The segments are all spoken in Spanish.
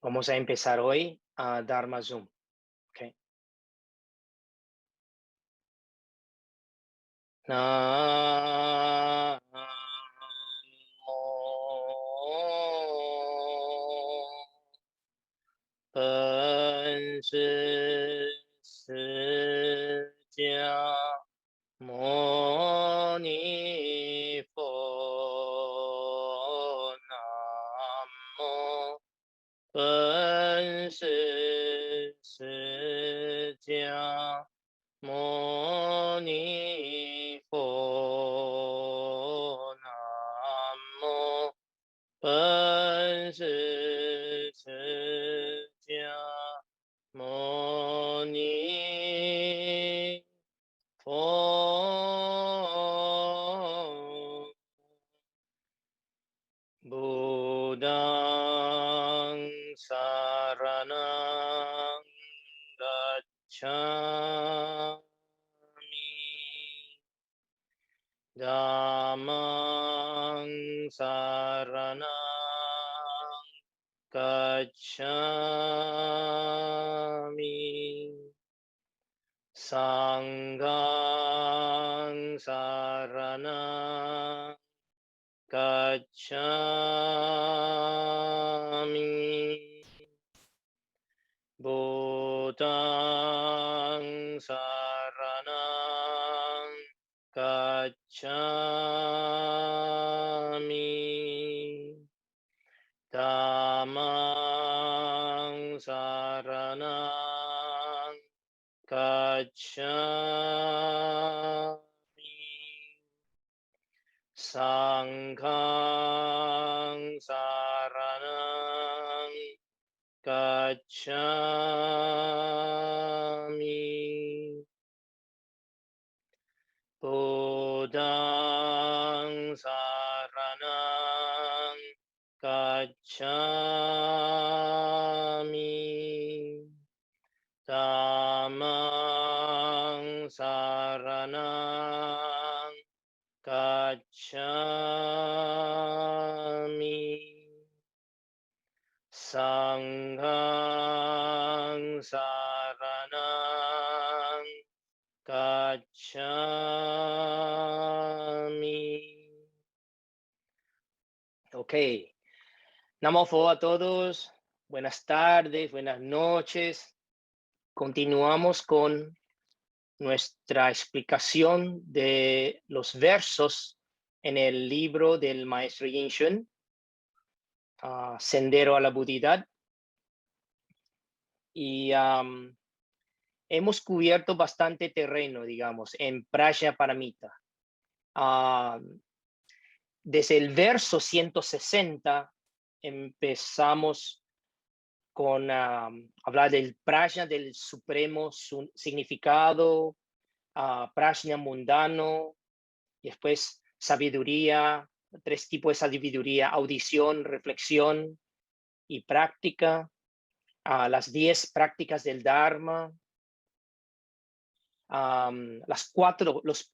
Vamos a empezar hoy a Dharma Zoom. Okay. Namo Pancha Satya Moni Pho Namo Pancha Satya Moni Pho Namo Pancha Satya Moni Pho Buddhang Saranang Gacchami Dhammang Saranang Gacchami Sanghang Saranang Gacchami Buddhang Saranang Gacchami Dhammang Saranang Gacchami Sanghang Saranang Gacchami Buddhang Saranang Gacchami Dhammang Saranang Gacchami Sanghang Saranang Gacchami. Ok. Namo Pho a todos. Buenas tardes, buenas noches. Continuamos con nuestra explicación de los versos en el libro del maestro Yin Shun, Sendero a la Buddhidad. Y hemos cubierto bastante terreno, digamos, en Prajnaparamita. Desde el verso 160 empezamos con hablar del prajna, del supremo significado, prajna mundano, y después sabiduría, 3 tipos de sabiduría: audición, reflexión y práctica, las 10 prácticas del Dharma, los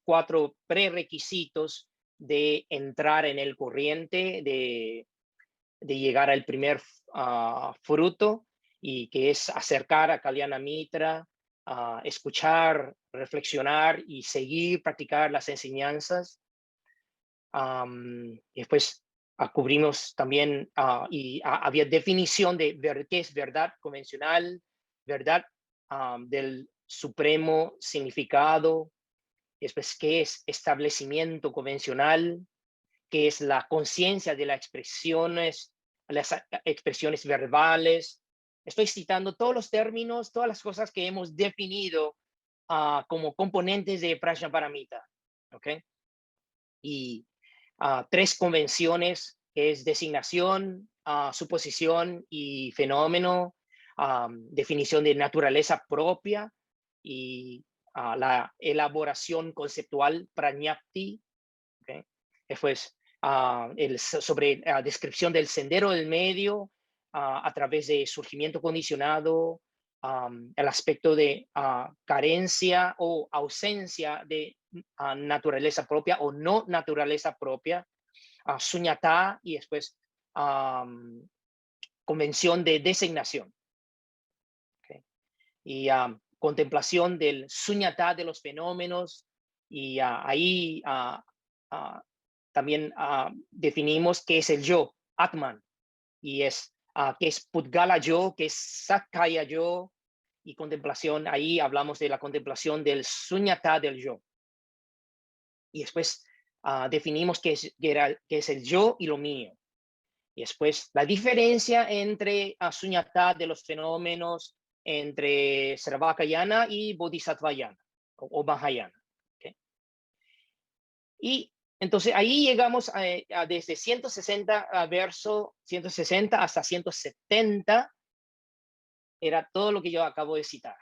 4 prerequisitos de entrar en el corriente, de llegar al primer fruto, y que es acercar a Kalyana Mitra, escuchar, reflexionar y seguir practicar las enseñanzas. Y después cubrimos también, había definición de qué es verdad convencional, verdad del supremo significado, después qué es establecimiento convencional, qué es la conciencia de las expresiones verbales. Estoy citando todos los términos, todas las cosas que hemos definido como componentes de Prajnaparamita. ¿Okay? Y 3 convenciones, que es designación, suposición y fenómeno, definición de naturaleza propia y la elaboración conceptual, prajñapti. ¿Okay? Después, sobre descripción del sendero del medio a través de surgimiento condicionado, el aspecto de carencia o ausencia de naturaleza propia o no naturaleza propia, suñatá, y después convención de designación. ¿Okay? Y contemplación del suñatá de los fenómenos. Y ahí también definimos qué es el yo, Atman, y es qué es Pudgala yo, qué es Satkaya yo, y contemplación, ahí hablamos de la contemplación del suñatá del yo. Y después definimos qué es el yo y lo mío. Y después la diferencia entre suñatá de los fenómenos, entre Sarvakayana y Bodhisattvayana o Mahayana. ¿Okay? Y entonces ahí llegamos desde 160, verso 160 hasta 170, era todo lo que yo acabo de citar.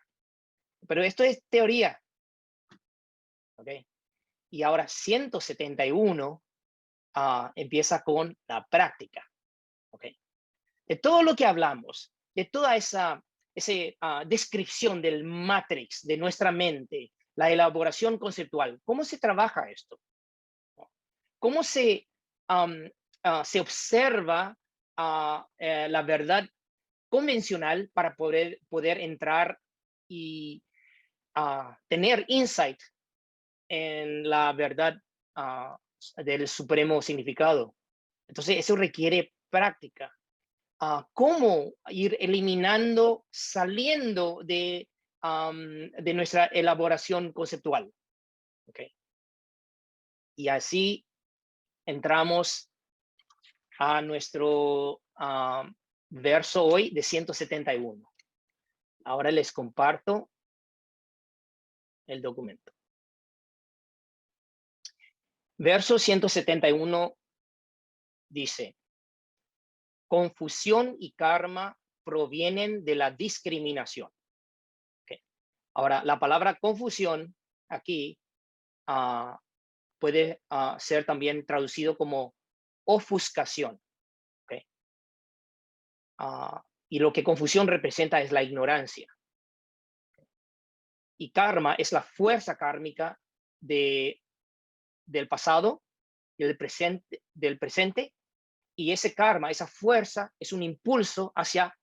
Pero esto es teoría. ¿Okay? Y ahora 171 empieza con la práctica. ¿Okay? De todo lo que hablamos, de toda esa descripción del matrix de nuestra mente, la elaboración conceptual, ¿cómo se trabaja esto? ¿Cómo se observa la verdad convencional para poder entrar y tener insight en la verdad del supremo significado? Entonces, eso requiere práctica. Cómo ir eliminando, saliendo de nuestra elaboración conceptual. ¿Okay? Y así entramos a nuestro verso hoy de 171. Ahora les comparto el documento. Verso 171 dice: confusión y karma provienen de la discriminación. Okay. Ahora, la palabra confusión aquí puede ser también traducido como ofuscación. Okay. Y lo que confusión representa es la ignorancia. Y karma es la fuerza kármica del pasado y del presente. Y ese karma, esa fuerza, es un impulso hacia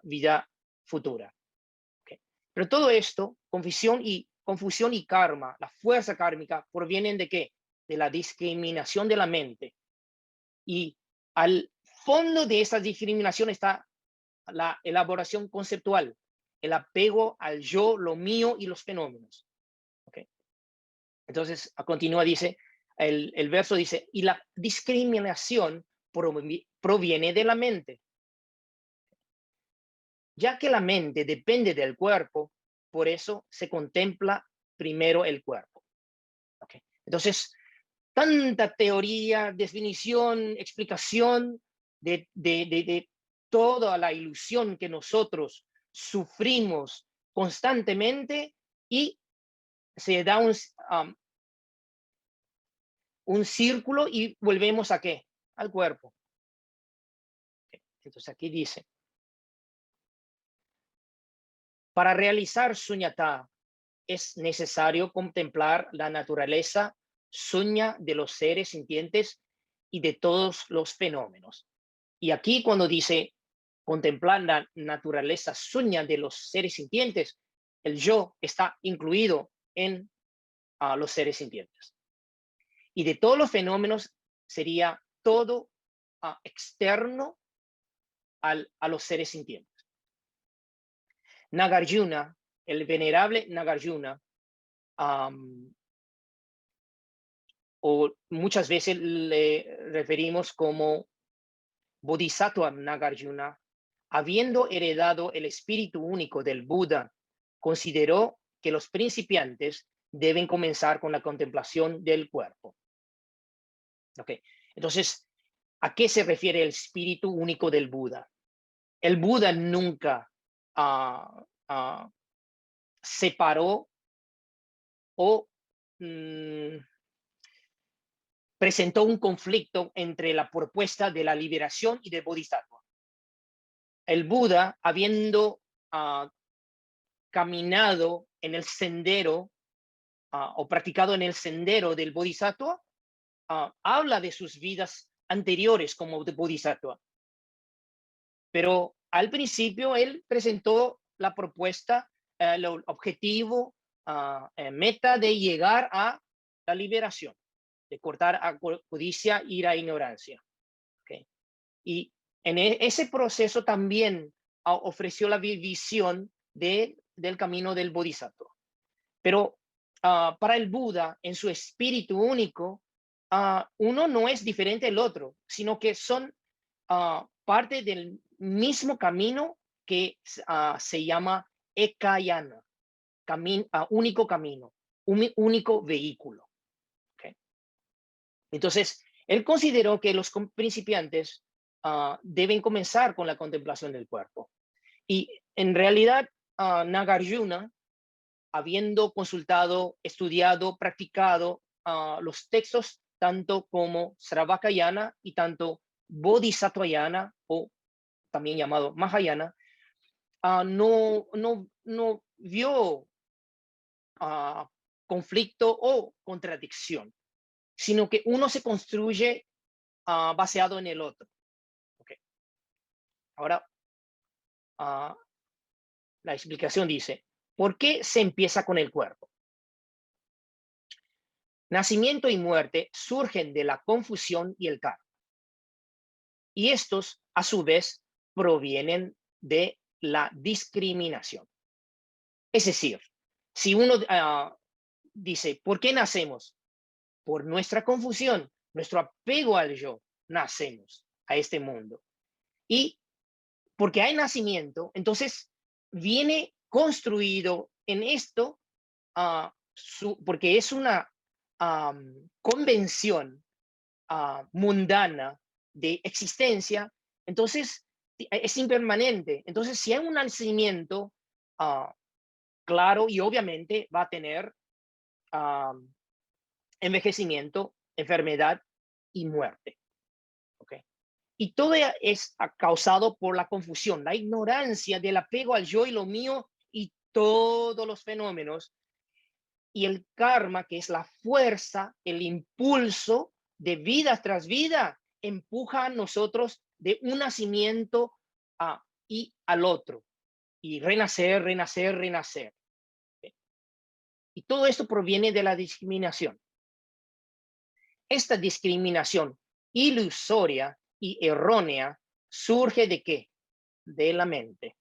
vida futura. Okay. Pero todo esto, confusión y karma, la fuerza kármica, provienen de qué? De la discriminación de la mente. Y al fondo de esa discriminación está la elaboración conceptual, el apego al yo, lo mío y los fenómenos. Okay. Entonces, a continuación dice, el verso dice, y la discriminación proviene de la mente. Ya que la mente depende del cuerpo, por eso se contempla primero el cuerpo. Okay. Entonces, tanta teoría, definición, explicación de toda la ilusión que nosotros sufrimos constantemente, y se da un círculo y volvemos ¿a qué? Al cuerpo. Okay. Entonces aquí dice, para realizar suñatá es necesario contemplar la naturaleza suña de los seres sintientes y de todos los fenómenos. Y aquí cuando dice contemplar la naturaleza suña de los seres sintientes, el yo está incluido en los seres sintientes. Y de todos los fenómenos sería todo externo a los seres sintientes. Nagarjuna, el venerable Nagarjuna, o muchas veces le referimos como Bodhisattva Nagarjuna, habiendo heredado el espíritu único del Buda, consideró que los principiantes deben comenzar con la contemplación del cuerpo. Okay. Entonces, ¿a qué se refiere el espíritu único del Buda? El Buda nunca separó o presentó un conflicto entre la propuesta de la liberación y del bodhisattva. El Buda, habiendo caminado en el sendero o practicado en el sendero del bodhisattva, habla de sus vidas anteriores como de bodhisattva. Pero al principio él presentó la propuesta, el objetivo, meta de llegar a la liberación, de cortar a codicia, ira e ignorancia. ¿Okay? Y en ese proceso también ofreció la visión del camino del Bodhisattva. Pero para el Buda, en su espíritu único, uno no es diferente del otro, sino que son parte del mismo camino que se llama Ekayana, único camino, único vehículo. ¿Okay? Entonces, él consideró que los principiantes deben comenzar con la contemplación del cuerpo. Y en realidad, Nagarjuna, habiendo consultado, estudiado, practicado los textos tanto como Sravakayana y tanto Bodhisattvayana, o también llamado Mahayana, no vio conflicto o contradicción, sino que uno se construye baseado en el otro. Okay. Ahora, la explicación dice, ¿por qué se empieza con el cuerpo? Nacimiento y muerte surgen de la confusión y el karma. Y estos, a su vez, provienen de la discriminación. Es decir, si uno dice, ¿por qué nacemos? Por nuestra confusión, nuestro apego al yo, nacemos a este mundo. Y porque hay nacimiento, entonces viene construido en esto, porque es una convención mundana de existencia, entonces es impermanente. Entonces, si hay un nacimiento, claro, y obviamente va a tener envejecimiento, enfermedad y muerte. ¿Okay? Y todo es causado por la confusión, la ignorancia del apego al yo y lo mío y todos los fenómenos. Y el karma, que es la fuerza, el impulso de vida tras vida, empuja a nosotros de un nacimiento y al otro. Y renacer, renacer, renacer. ¿Okay? Y todo esto proviene de la discriminación. Esta discriminación ilusoria y errónea surge ¿de qué? De la mente.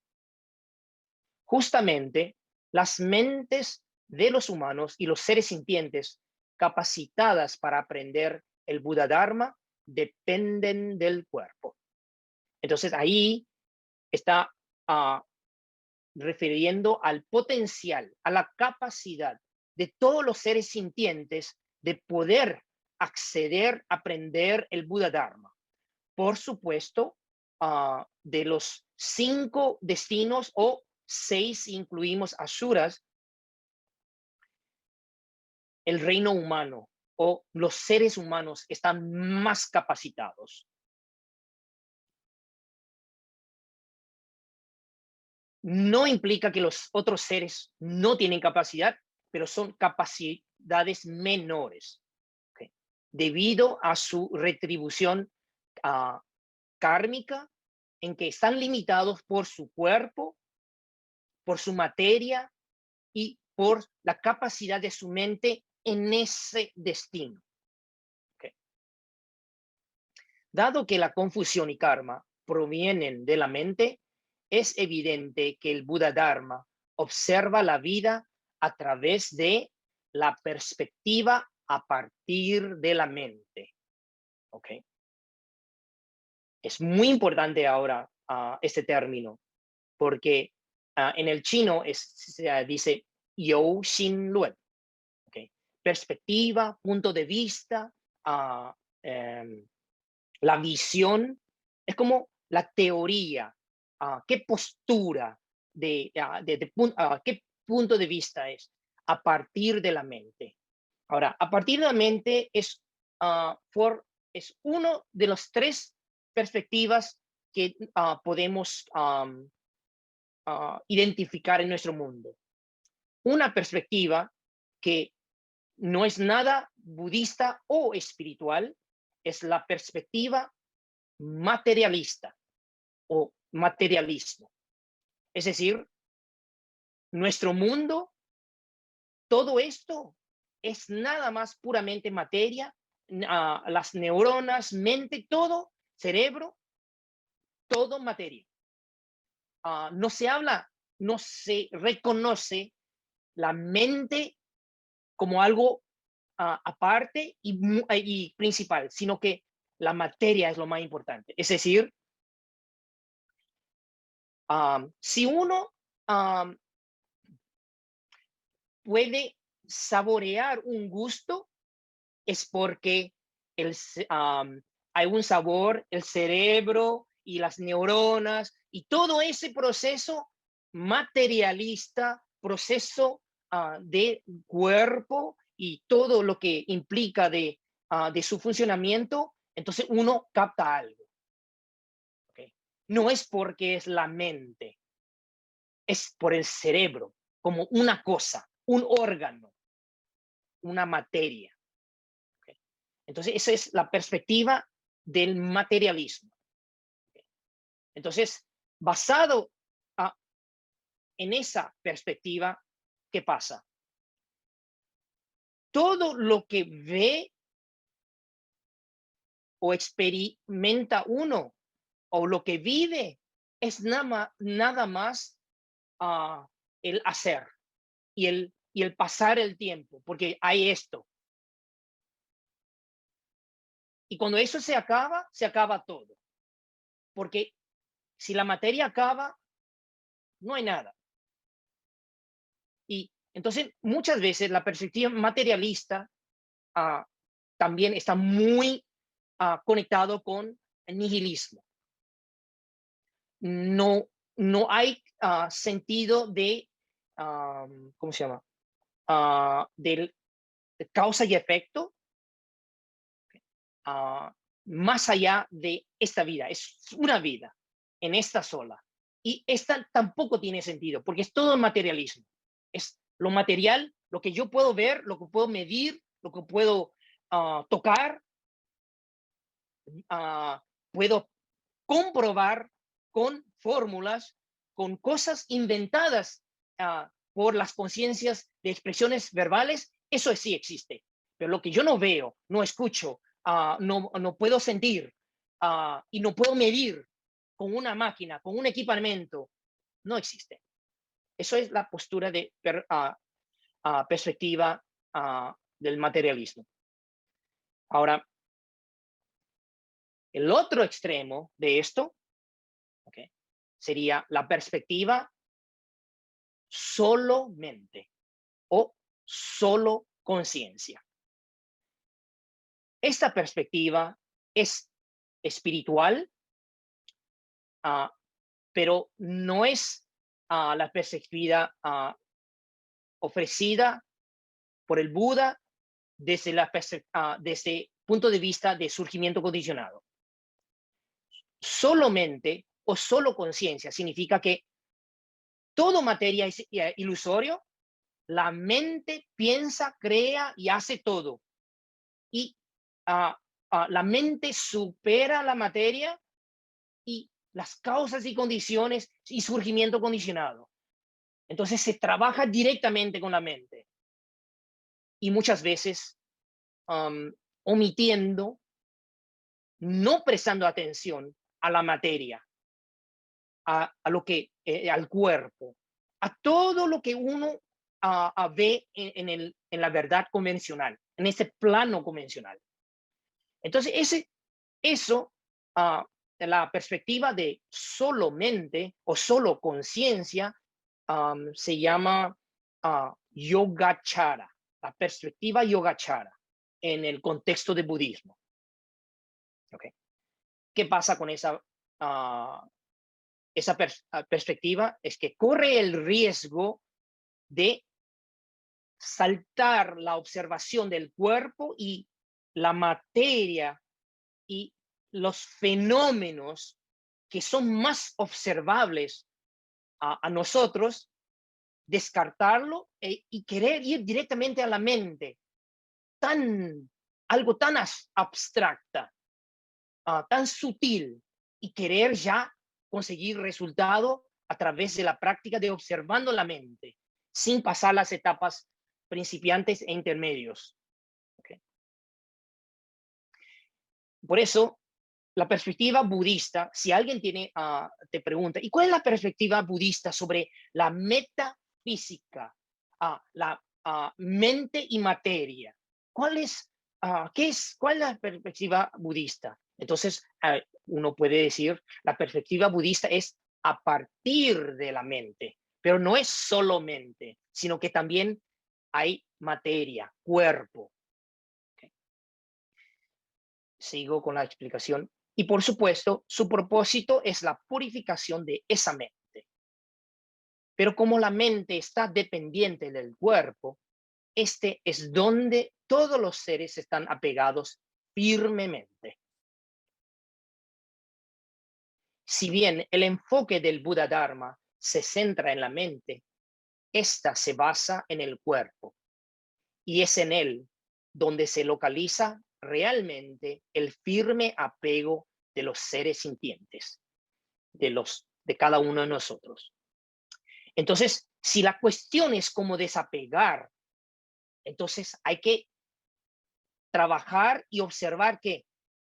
Justamente las mentes de los humanos y los seres sintientes capacitadas para aprender el Buda Dharma dependen del cuerpo. Entonces ahí está refiriendo al potencial, a la capacidad de todos los seres sintientes de poder acceder, aprender el Buda Dharma. Por supuesto, de los 5 destinos o 6, si incluimos asuras, el reino humano o los seres humanos están más capacitados. No implica que los otros seres no tienen capacidad, pero son capacidades menores, ¿okay? Debido a su retribución kármica, en que están limitados por su cuerpo, por su materia y por la capacidad de su mente en ese destino. ¿Okay? Dado que la confusión y karma provienen de la mente, es evidente que el Buda Dharma observa la vida a través de la perspectiva a partir de la mente. ¿Okay? Es muy importante ahora este término, porque en el chino se dice You Xin Luan. ¿Okay? Perspectiva, punto de vista, la visión, es como la teoría, qué postura, qué punto de vista es a partir de la mente. Ahora, a partir de la mente es uno de las 3 perspectivas que podemos identificar en nuestro mundo. Una perspectiva que no es nada budista o espiritual, es la perspectiva materialista o materialismo. Es decir, nuestro mundo, todo esto es nada más puramente materia, las neuronas, mente, todo, cerebro, todo materia. No se habla, no se reconoce la mente como algo aparte y principal, sino que la materia es lo más importante. Es decir, si uno puede saborear un gusto, es porque hay un sabor, el cerebro y las neuronas y todo ese proceso materialista, proceso de cuerpo y todo lo que implica de su funcionamiento, entonces uno capta algo. ¿Okay? No es porque es la mente, es por el cerebro, como una cosa, un órgano, una materia. ¿Okay? Entonces, esa es la perspectiva del materialismo. ¿Okay? Entonces, basado en esa perspectiva, ¿qué pasa? Todo lo que ve o experimenta uno o lo que vive es nada más el hacer y el pasar el tiempo, porque hay esto. Y cuando eso se acaba todo. Porque si la materia acaba, no hay nada. Y entonces muchas veces la perspectiva materialista también está muy conectado con el nihilismo. No, no hay sentido de, ¿cómo se llama? De causa y efecto más allá de esta vida. Es una vida en esta sola. Y esta tampoco tiene sentido, porque es todo materialismo. Es lo material, lo que yo puedo ver, lo que puedo medir, lo que puedo tocar, puedo comprobar con fórmulas, con cosas inventadas por las conciencias de expresiones verbales, eso sí existe. Pero lo que yo no veo, no escucho, no puedo sentir y no puedo medir con una máquina, con un equipamiento, no existe. Eso es la postura de perspectiva del materialismo. Ahora, el otro extremo de esto, ¿okay?, sería la perspectiva solo mente o solo conciencia. Esta perspectiva es espiritual, pero no es la perspectiva ofrecida por el Buda desde el punto de vista de surgimiento condicionado. Solo mente o solo conciencia significa que todo materia es ilusorio, la mente piensa, crea y hace todo. Y la mente supera la materia y las causas y condiciones y surgimiento condicionado. Entonces se trabaja directamente con la mente. Y muchas veces omitiendo, no prestando atención a la materia, a lo que, al cuerpo, a todo lo que uno ve en la verdad convencional, en ese plano convencional. Entonces, eso, la perspectiva de solo mente o solo conciencia, se llama Yogacara, la perspectiva Yogacara en el contexto de budismo. ¿Okay? ¿Qué pasa con esa perspectiva? Es que corre el riesgo de saltar la observación del cuerpo y la materia y los fenómenos que son más observables a nosotros, descartarlo y querer ir directamente a la mente, algo tan abstracta, tan sutil, y querer ya conseguir resultado a través de la práctica de observando la mente, sin pasar las etapas principiantes e intermedios. ¿Okay? Por eso, la perspectiva budista, si alguien te pregunta, ¿y cuál es la perspectiva budista sobre la metafísica, la mente y materia? ¿Cuál es la perspectiva budista? Entonces, uno puede decir, la perspectiva budista es a partir de la mente, pero no es solo mente, sino que también hay materia, cuerpo. ¿Okay? Sigo con la explicación. Y por supuesto, su propósito es la purificación de esa mente. Pero como la mente está dependiente del cuerpo, este es donde todos los seres están apegados firmemente. Si bien el enfoque del Buda Dharma se centra en la mente, esta se basa en el cuerpo y es en él donde se localiza realmente el firme apego de los seres sintientes, de cada uno de nosotros. Entonces, si la cuestión es cómo desapegar, entonces hay que trabajar y observar que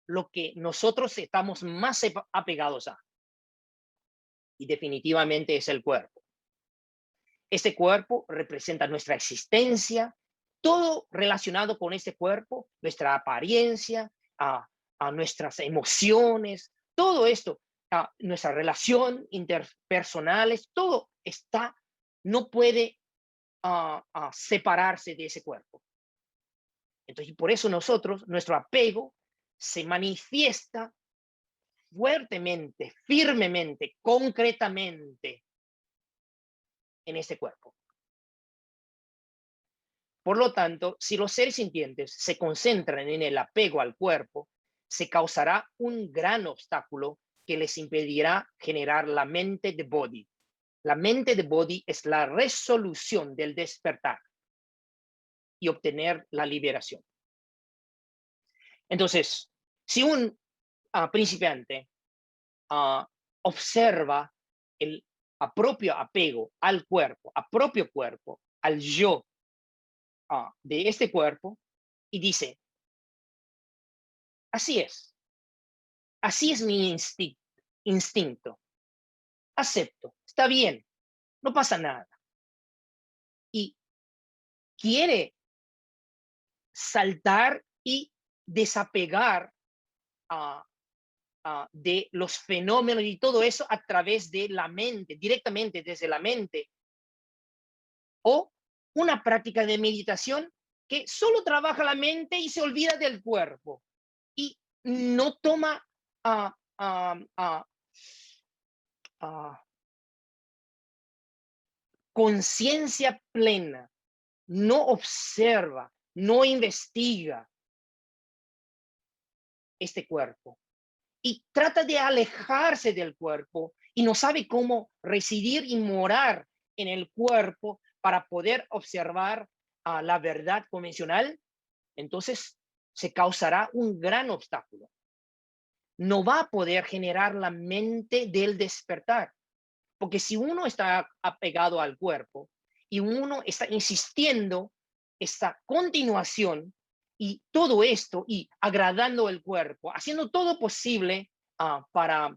lo que nosotros estamos más apegados a, y definitivamente es el cuerpo. Este cuerpo representa nuestra existencia, todo relacionado con este cuerpo, nuestra apariencia, a nuestras emociones, todo esto, a nuestra relación interpersonales, todo no puede separarse de ese cuerpo. Entonces, por eso nuestro apego se manifiesta fuertemente, firmemente, concretamente en este cuerpo. Por lo tanto, si los seres sintientes se concentran en el apego al cuerpo, se causará un gran obstáculo que les impedirá generar la mente de Bodhi. La mente de Bodhi es la resolución del despertar y obtener la liberación. Entonces, si un principiante observa el propio apego al cuerpo, a propio cuerpo, al yo de este cuerpo, y dice, así es mi instinto, acepto, está bien, no pasa nada. Y quiere saltar y desapegar de los fenómenos y todo eso a través de la mente, directamente desde la mente, o una práctica de meditación que solo trabaja la mente y se olvida del cuerpo y no toma conciencia plena, no observa, no investiga este cuerpo y trata de alejarse del cuerpo y no sabe cómo residir y morar en el cuerpo para poder observar la verdad convencional, entonces se causará un gran obstáculo. No va a poder generar la mente del despertar, porque si uno está apegado al cuerpo y uno está insistiendo esta continuación y todo esto y agradando el cuerpo, haciendo todo posible para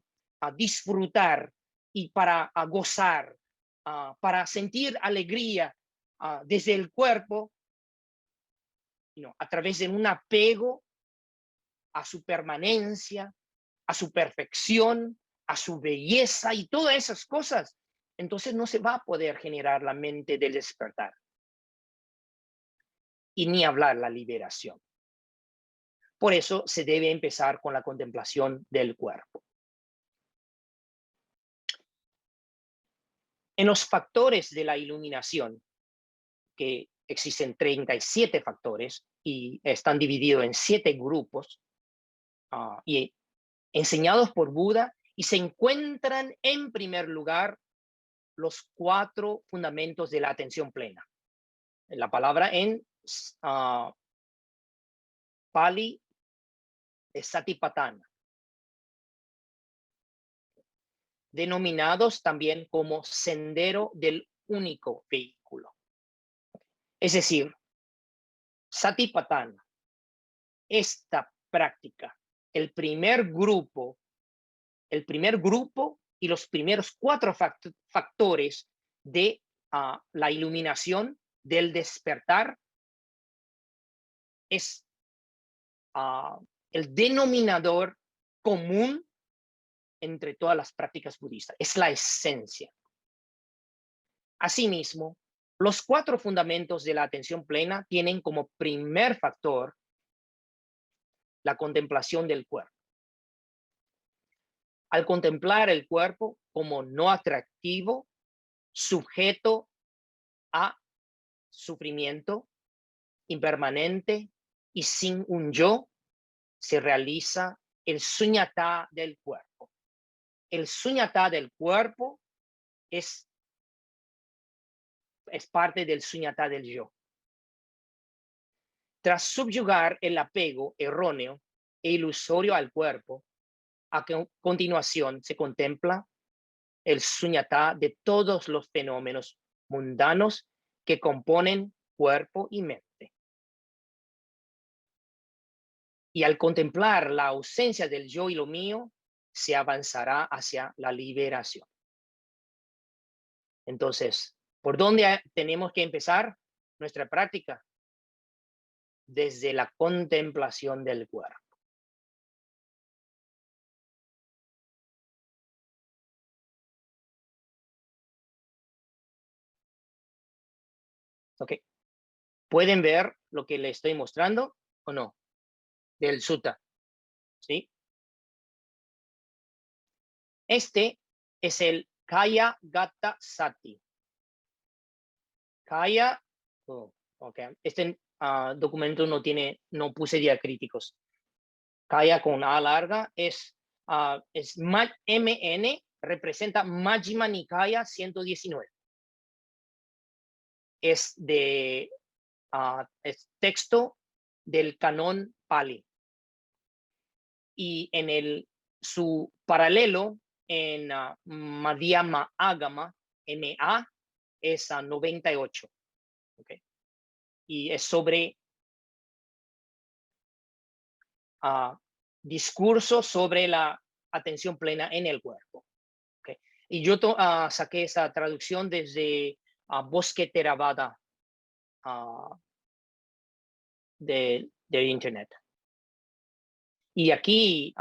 disfrutar y para gozar, para sentir alegría desde el cuerpo, a través de un apego a su permanencia, a su perfección, a su belleza y todas esas cosas, entonces no se va a poder generar la mente del despertar. Y ni hablar la liberación. Por eso se debe empezar con la contemplación del cuerpo. En los factores de la iluminación, que existen 37 factores y están divididos en 7 grupos y enseñados por Buda, y se encuentran en primer lugar los 4 fundamentos de la atención plena. La palabra en Pali es Satipatthana. denominados también como sendero del único vehículo. Es decir, Satipatthana, esta práctica, el primer grupo y los primeros 4 factores de la iluminación del despertar es el denominador común entre todas las prácticas budistas, es la esencia. Asimismo, los 4 fundamentos de la atención plena tienen como primer factor la contemplación del cuerpo. Al contemplar el cuerpo como no atractivo, sujeto a sufrimiento, impermanente y sin un yo, se realiza el suñata del cuerpo. El suñata del cuerpo es parte del suñata del yo. Tras subyugar el apego erróneo e ilusorio al cuerpo, a continuación se contempla el suñata de todos los fenómenos mundanos que componen cuerpo y mente. Y al contemplar la ausencia del yo y lo mío, se avanzará hacia la liberación. Entonces, ¿por dónde tenemos que empezar nuestra práctica? Desde la contemplación del cuerpo. ¿Ok? ¿Pueden ver lo que le estoy mostrando o no? Del sutta, ¿sí? Este es el Kaya Gata Sati. Kaya, okay. Este documento no puse diacríticos. Kaya con A larga es MN, representa Majjhima Nikaya 119. Es texto del canon Pali. Y en su paralelo en Madhyama Agama, MA, es 98. ¿Okay? Y es sobre discurso sobre la atención plena en el cuerpo. ¿Okay? Y yo saqué esa traducción desde Bosque Theravada de Internet. Y aquí,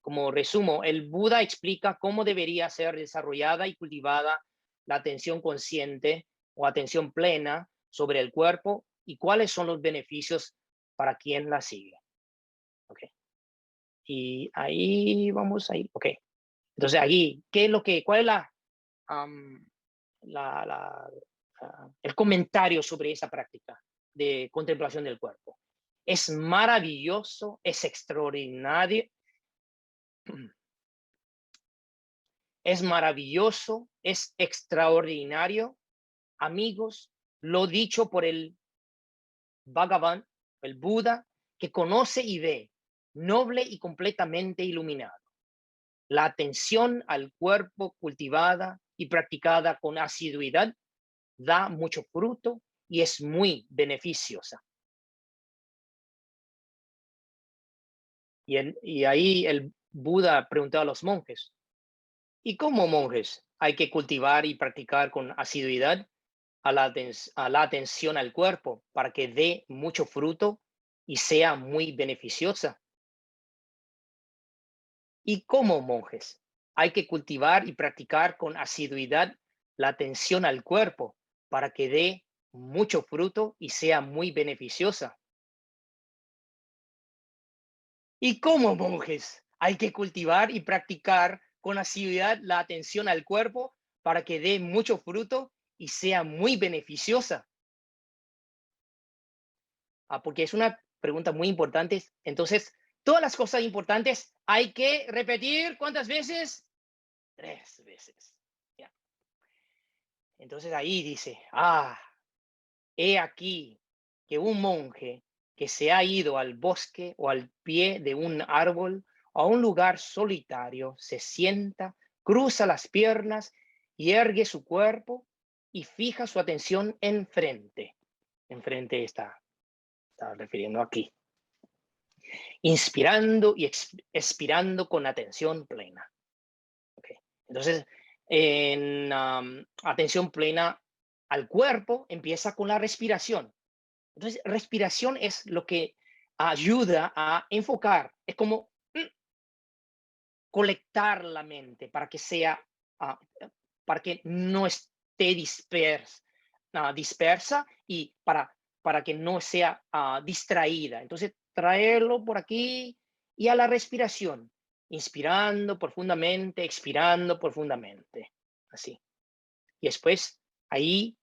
como resumo, el Buda explica cómo debería ser desarrollada y cultivada la atención consciente o atención plena sobre el cuerpo y cuáles son los beneficios para quien la sigue. Okay. Y ahí vamos a ir. Ok. Entonces, aquí, ¿cuál es el comentario sobre esa práctica de contemplación del cuerpo? Es maravilloso, es extraordinario. Es maravilloso, es extraordinario, amigos, lo dicho por el Bhagavan, el Buda, que conoce y ve, noble y completamente iluminado. La atención al cuerpo cultivada y practicada con asiduidad da mucho fruto y es muy beneficiosa. Y ahí el Buda preguntó a los monjes, ¿y cómo monjes hay que cultivar y practicar con asiduidad a la atención al cuerpo para que dé mucho fruto y sea muy beneficiosa? ¿Y cómo monjes hay que cultivar y practicar con asiduidad la atención al cuerpo para que dé mucho fruto y sea muy beneficiosa? ¿Y cómo monjes hay que cultivar y practicar con asiduidad la atención al cuerpo para que dé mucho fruto y sea muy beneficiosa? Porque es una pregunta muy importante. Entonces, todas las cosas importantes hay que repetir, ¿cuántas veces? 3 veces. ¿Ya? Entonces ahí dice, he aquí que un monje que se ha ido al bosque o al pie de un árbol o a un lugar solitario se sienta cruza las piernas y ergue su cuerpo y fija su atención enfrente. Enfrente está refiriendo aquí. Inspirando y expirando con atención plena. Okay. Entonces, en atención plena al cuerpo empieza con la respiración. Entonces, respiración es lo que ayuda a enfocar. Es como colectar la mente para que sea, para que no esté dispersa y para que no sea distraída. Entonces, traerlo por aquí y a la respiración, inspirando profundamente, expirando profundamente, así. Y después, ahí,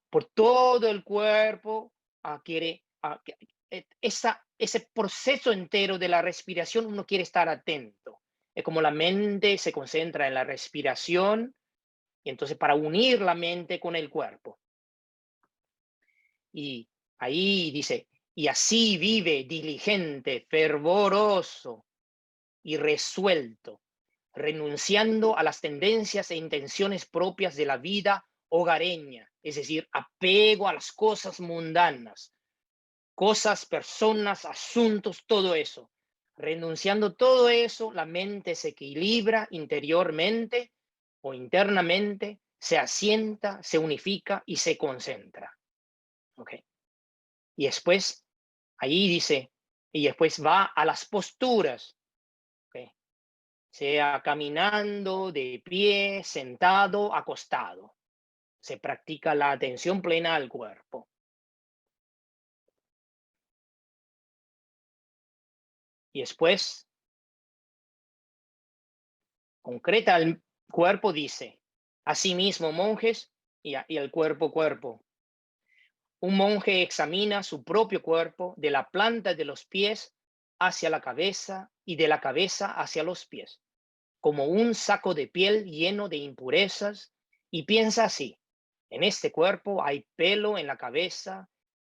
por todo el cuerpo, quiere, ese proceso entero de la respiración, uno quiere estar atento. Es como la mente se concentra en la respiración, y entonces para unir la mente con el cuerpo. Y ahí dice, y así vive diligente, fervoroso y resuelto, renunciando a las tendencias e intenciones propias de la vida hogareña, es decir, apego a las cosas mundanas, cosas, personas, asuntos, todo eso. Renunciando todo eso, la mente se equilibra interiormente o internamente, se asienta, se unifica y se concentra. Okay. Y después, ahí dice, y después va a las posturas. Okay. Sea caminando, de pie, sentado, acostado. Se practica la atención plena al cuerpo. Y después, concreta el cuerpo, dice, asimismo, monjes y el cuerpo. Un monje examina su propio cuerpo de la planta de los pies hacia la cabeza y de la cabeza hacia los pies, como un saco de piel lleno de impurezas, y piensa así: en este cuerpo hay pelo en la cabeza,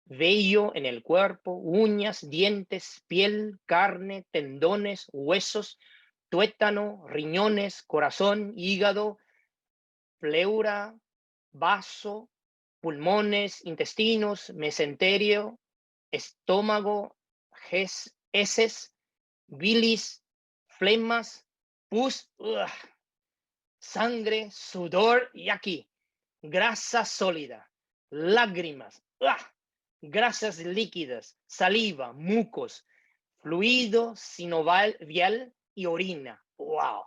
vello en el cuerpo, uñas, dientes, piel, carne, tendones, huesos, tuétano, riñones, corazón, hígado, pleura, vaso, pulmones, intestinos, mesenterio, estómago, heces, bilis, flemas, pus, sangre, sudor y aquí, grasa sólida, lágrimas, grasas líquidas, saliva, mucos, fluido sinovial y orina. ¡Wow!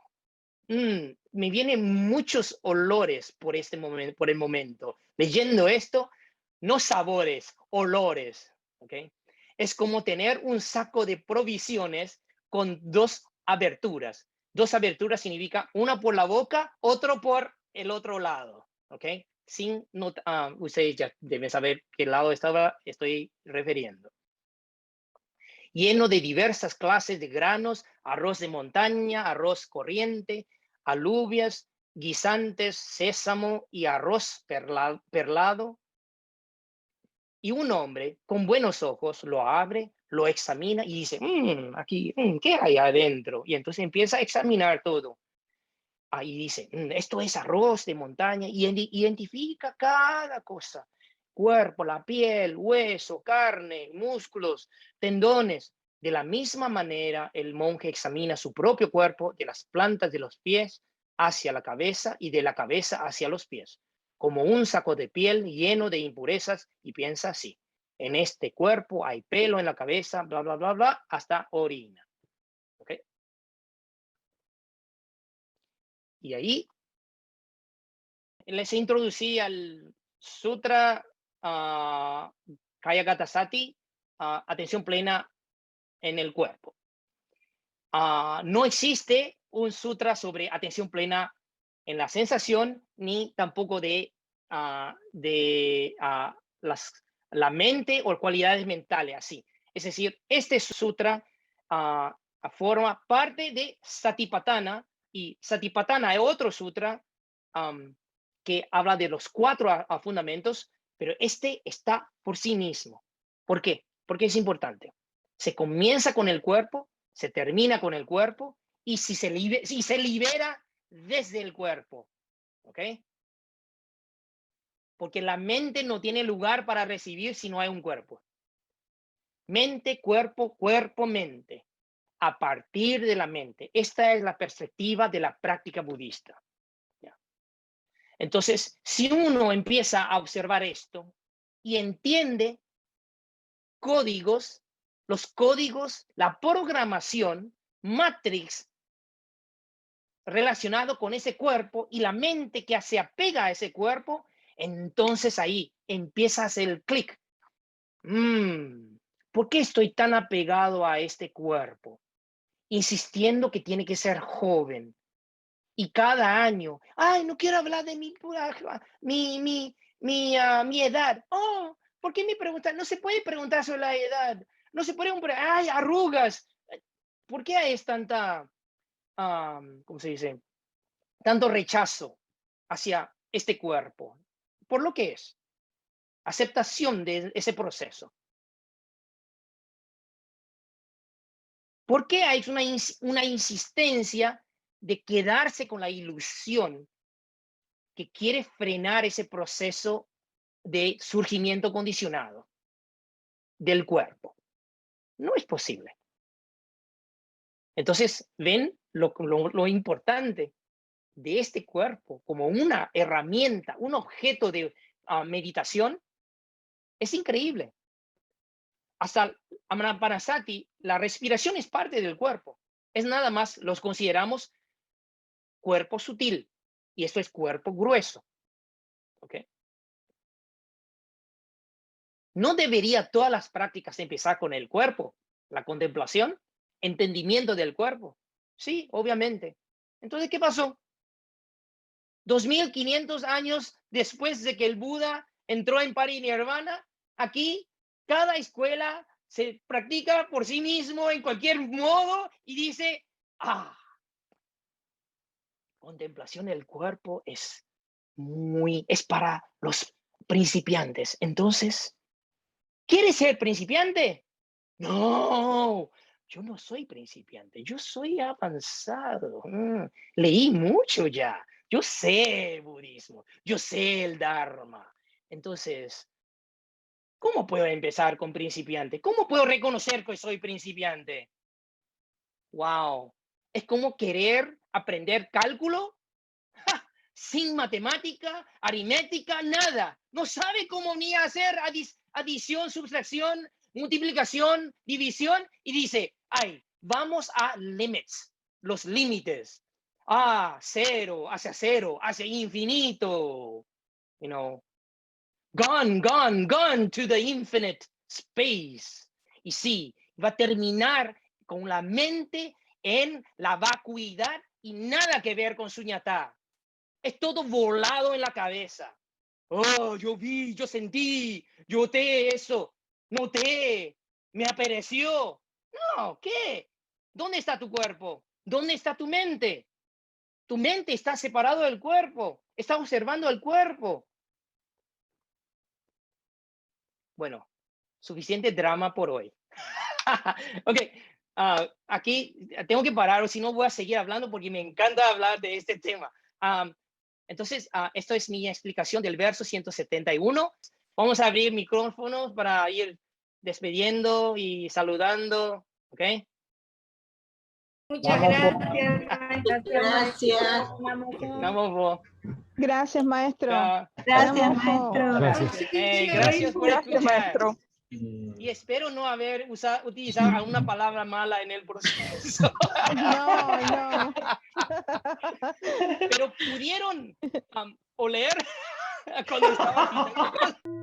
Me vienen muchos olores por el momento. Leyendo esto, no sabores, olores. ¿Okay? Es como tener un saco de provisiones con dos aberturas. Dos aberturas significa una por la boca, otro por el otro lado. ¿Okay? Ustedes ya deben saber qué lado estoy refiriendo. Lleno de diversas clases de granos, arroz de montaña, arroz corriente, alubias, guisantes, sésamo y arroz perlado. Y un hombre con buenos ojos lo abre, lo examina y dice, aquí, ¿qué hay adentro? Y entonces empieza a examinar todo. Ahí dice, esto es arroz de montaña, y identifica cada cosa: cuerpo, la piel, hueso, carne, músculos, tendones. De la misma manera, el monje examina su propio cuerpo de las plantas de los pies hacia la cabeza y de la cabeza hacia los pies, como un saco de piel lleno de impurezas, y piensa así: en este cuerpo hay pelo en la cabeza, bla, bla, bla, bla, hasta orina. ¿Okay? Y ahí les introducí al Sutra Kaya Gata Sati, atención plena en el cuerpo. No existe un sutra sobre atención plena en la sensación, ni tampoco de la mente o cualidades mentales, así. Es decir, este sutra forma parte de Satipatthana, y Satipatthana es otro sutra que habla de los 4 fundamentos, pero este está por sí mismo. ¿Por qué? Porque es importante. Se comienza con el cuerpo, se termina con el cuerpo, y si se libera desde el cuerpo. ¿Ok? Porque la mente no tiene lugar para recibir si no hay un cuerpo. Mente, cuerpo, cuerpo, mente. A partir de la mente. Esta es la perspectiva de la práctica budista. ¿Ya? Entonces, si uno empieza a observar esto y entiende códigos, los códigos, la programación, matrix relacionado con ese cuerpo y la mente que se apega a ese cuerpo, entonces ahí empieza a hacer el clic. ¿Por qué estoy tan apegado a este cuerpo? Insistiendo que tiene que ser joven. Y cada año, ay, no quiero hablar de mi edad. Oh, ¿por qué me preguntan? No se puede preguntar sobre la edad. No se puede preguntar, ay, arrugas. ¿Por qué hay tanta, ¿cómo se dice? Tanto rechazo hacia este cuerpo? Por lo que es. Aceptación de ese proceso. ¿Por qué hay una insistencia de quedarse con la ilusión que quiere frenar ese proceso de surgimiento condicionado del cuerpo? No es posible. Entonces, ven lo importante de este cuerpo como una herramienta, un objeto de meditación. Es increíble. Hasta Anapanasati, la respiración es parte del cuerpo. Es nada más, los consideramos cuerpo sutil y esto es cuerpo grueso. ¿Ok? No debería todas las prácticas empezar con el cuerpo, la contemplación, entendimiento del cuerpo. Sí, obviamente. Entonces, ¿qué pasó? 2500 años después de que el Buda entró en parinirvana, aquí cada escuela se practica por sí mismo en cualquier modo y dice, contemplación del cuerpo es para los principiantes. Entonces, ¿quieres ser principiante? No, yo no soy principiante, yo soy avanzado. Leí mucho ya. Yo sé el budismo, yo sé el dharma. Entonces, ¿cómo puedo empezar con principiante? ¿Cómo puedo reconocer que soy principiante? Wow, es como querer aprender cálculo sin matemática, aritmética, nada. No sabe cómo ni hacer adición, subtracción, multiplicación, división y dice, ay, vamos a limits, los límites. Cero, hacia infinito. You know, gone to the infinite space. Y sí, va a terminar con la mente en la vacuidad y nada que ver con suñatá. Es todo volado en la cabeza. Oh, yo vi, yo sentí, yo noté eso, noté, me apareció. No, ¿qué? ¿Dónde está tu cuerpo? ¿Dónde está tu mente? Tu mente está separado del cuerpo, está observando el cuerpo. Bueno, suficiente drama por hoy. Ok, aquí tengo que parar, o si no voy a seguir hablando porque me encanta hablar de este tema. Entonces, esto es mi explicación del verso 171. Vamos a abrir micrófonos para ir despediendo y saludando, ¿ok? Muchas gracias. Gracias. Namo. Gracias, maestro. Gracias, maestro. Gracias. Gracias por Gracias, escuchar. maestro. Y espero no haber utilizado alguna palabra mala en el proceso. No. Pero pudieron oler cuando estaba quitando.